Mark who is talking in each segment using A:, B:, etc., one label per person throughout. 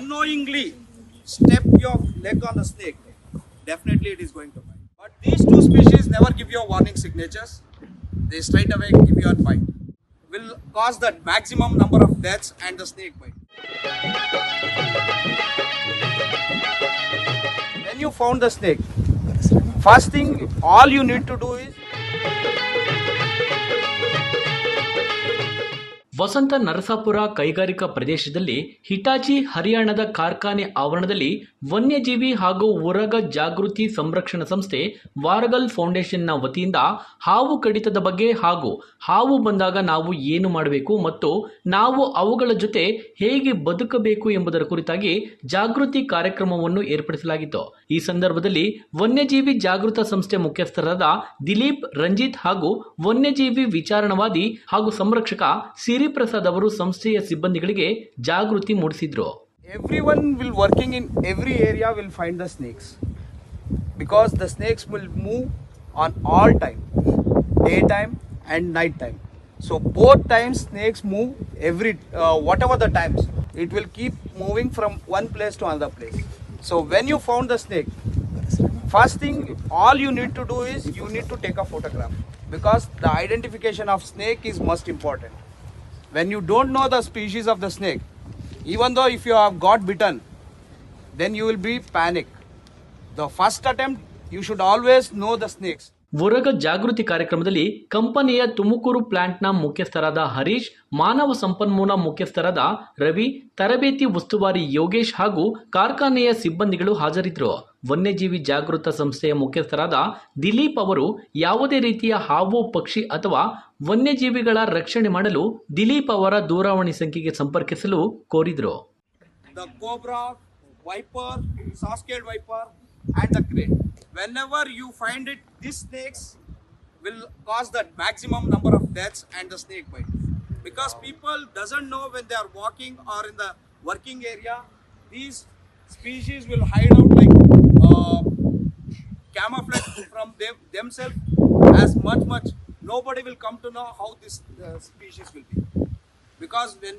A: unknowingly step your leg on the snake, definitely it is going to bite. But these two species never give you warning signatures. They straight away give you a bite. Will cause the maximum number of deaths and the snake bite. When you found the snake, first thing all you need to do is
B: ವಸಂತ ನರಸಾಪುರ ಕೈಗಾರಿಕಾ ಪ್ರದೇಶದಲ್ಲಿ Hitachi ಹರಿಯಾಣದ ಕಾರ್ಖಾನೆ ಆವರಣದಲ್ಲಿ ವನ್ಯಜೀವಿ ಹಾಗೂ ಉರಗ ಜಾಗೃತಿ ಸಂರಕ್ಷಣಾ ಸಂಸ್ಥೆ ವಾರಗಲ್ ಫೌಂಡೇಶನ್ನ ವತಿಯಿಂದ ಹಾವು ಕಡಿತದ ಬಗ್ಗೆ ಹಾಗೂ ಹಾವು ಬಂದಾಗ ನಾವು ಏನು ಮಾಡಬೇಕು ಮತ್ತು ನಾವು ಅವುಗಳ ಜೊತೆ ಹೇಗೆ ಬದುಕಬೇಕು ಎಂಬುದರ ಕುರಿತಾಗಿ ಜಾಗೃತಿ ಕಾರ್ಯಕ್ರಮವನ್ನು ಏರ್ಪಡಿಸಲಾಗಿತ್ತು. ಈ ಸಂದರ್ಭದಲ್ಲಿ ವನ್ಯಜೀವಿ ಜಾಗೃತ ಸಂಸ್ಥೆ ಮುಖ್ಯಸ್ಥರಾದ ದಿಲೀಪ್ ರಂಜಿತ್ ಹಾಗೂ ವನ್ಯಜೀವಿ ವಿಚಾರಣವಾದಿ ಹಾಗೂ ಸಂರಕ್ಷಕ ಸಿರಿ ಪ್ರಸಾದ್ ಅವರು ಸಂಸ್ಥೆಯ ಸಿಬ್ಬಂದಿಗಳಿಗೆ ಜಾಗೃತಿ ಮೂಡಿಸಿದ್ರು.
A: Everyone will working in every area will find the snakes because the snakes will move on all time, daytime and night time. So both times snakes move every whatever the times, it will keep moving from one place to another place. So when you found the snake, first thing all you need to do is you need to take a photograph because the identification of snake is most important. When you don't know the species of the snake, even though if you have got bitten, then you will be panic. The first attempt, you should always know the snakes.
B: ಉರಗ ಜಾಗೃತಿ ಕಾರ್ಯಕ್ರಮದಲ್ಲಿ ಕಂಪನಿಯ ತುಮಕೂರು ಪ್ಲಾಂಟ್ನ ಮುಖ್ಯಸ್ಥರಾದ ಹರೀಶ್, ಮಾನವ ಸಂಪನ್ಮೂಲ ಮುಖ್ಯಸ್ಥರಾದ ರವಿ, ತರಬೇತಿ ಉಸ್ತುವಾರಿ ಯೋಗೇಶ್ ಹಾಗೂ ಕಾರ್ಖಾನೆಯ ಸಿಬ್ಬಂದಿಗಳು ಹಾಜರಿದ್ದರು. ವನ್ಯಜೀವಿ ಜಾಗೃತ ಸಂಸ್ಥೆಯ ಮುಖ್ಯಸ್ಥರಾದ ದಿಲೀಪ್ ಅವರು ಯಾವುದೇ ರೀತಿಯ ಹಾವು, ಪಕ್ಷಿ ಅಥವಾ ವನ್ಯಜೀವಿಗಳ ರಕ್ಷಣೆ ಮಾಡಲು ದಿಲೀಪ್ ಅವರ ದೂರವಾಣಿ ಸಂಖ್ಯೆಗೆ ಸಂಪರ್ಕಿಸಲು ಕೋರಿದರು.
A: The cobra, viper, saskade viper and the crane. Whenever you find it, these snakes will cause the maximum number of deaths and the snake bite. Because people doesn't know when they are walking or in the working area, these species will hide out like camouflage from themselves as much. Nobody will come to know how this species will be. Because when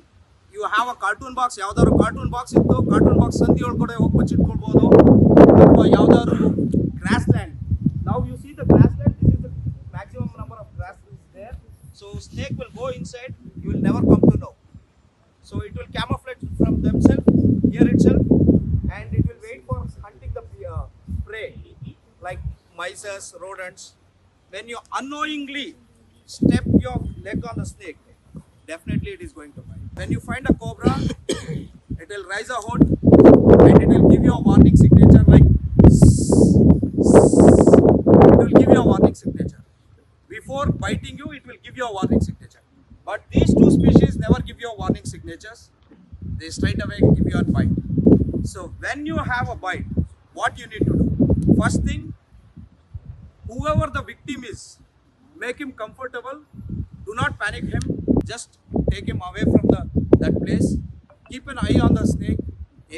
A: you have a cartoon box, ಯಾವ್ದಾದ್ರು cartoon box ಇತ್ತು, cartoon box ಸಂಧಿ ಒಳಗಡೆ ಹೋಗಿ ಬಚ್ಚಿಟ್ಕೊಳ್ಬೋದು, ಅಥವಾ ಯಾವ್ದಾದ್ರು grass land. Now you see the grassland, this is the maximum number of grass is there. So snake will go inside, you will never come to know. So it will camouflage from themselves, here itself, and it will wait for hunting the prey, like mice, rodents. When you unknowingly step your leg on the snake, definitely it is going to bite. When you find a cobra, it will raise a hood and it will give you a warning signature like it will give you a warning signature. Before biting you, it will give you a warning signature. But these two species never give you a warning signatures. They straight away give you a bite. So when you have a bite, what you need to do? First thing, whoever the victim is, make him comfortable. Do not panic him. Just take him away from that place. Keep an eye on the snake.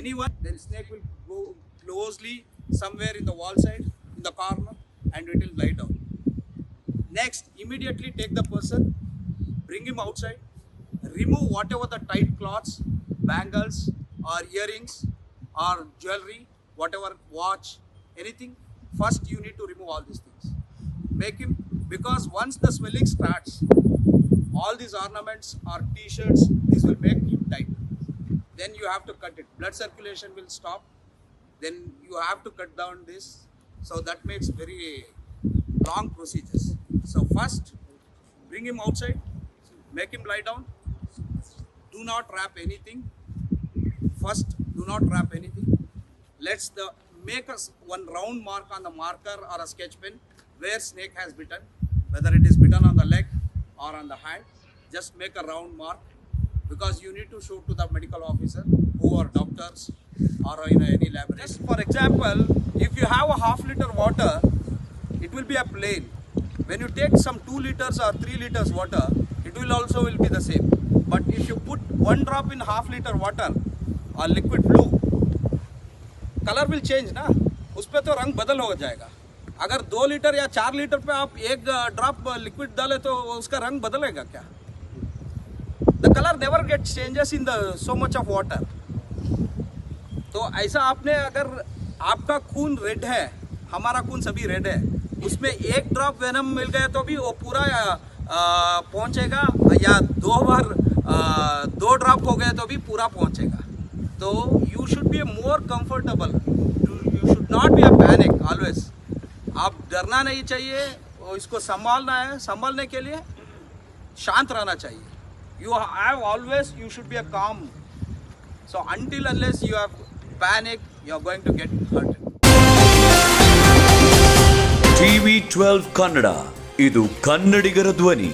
A: Anyone, then snake will go closely somewhere in the wall side, in the corner, and it will lie down. Next, immediately take the person, bring him outside, remove whatever the tight cloths, bangles, or earrings, or jewelry, whatever, watch, anything. First, you need to remove all these things. Make him, because once the swelling starts, all these ornaments or t-shirts, this will make him tight. Then you have to cut it. Blood circulation will stop. Then you have to cut down this. So that makes very long procedures. So first, bring him outside, make him lie down. Do not wrap anything. First, do not wrap anything. Let's make us one round mark on the marker or a sketch pen where snake has bitten, whether it is bitten on the leg or on the hand. Just make a round mark because you need to show to the medical officer who are doctors or in any laboratory. Just for example, if you have a half liter water, it will be a plain. When you take some 2 liters or 3 liters water, it will also will be the same. But if you put 1 drop in half liter water or liquid blue, color will change ना, उस पे तो रंग बदल हो जाएगा. अगर 2 litre या 4 लीटर पे आप 1 ड्रॉप लिक्विड डाले तो उसका रंग बदलेगा क्या? The color never gets changes in the so much of water. तो ऐसा आपने अगर आपका खून रेड है, हमारा खून सभी रेड है, उसमें एक ड्रॉप वेनम मिल गया तो भी वो पूरा पहुंचेगा, या 2 बार 2 ड्रॉप हो गए तो भी पूरा पहुंचेगा. तो you should be more comfortable, you should not be a panic always. आप डरना नहीं चाहिए, और इसको संभालना है. संभालने के लिए शांत रहना चाहिए. You have always, you should be a calm. So until unless you have panic, you are going to get hurt.
C: TV12 Kannada, ಇದು ಕನ್ನಡಿಗರ ಧ್ವನಿ.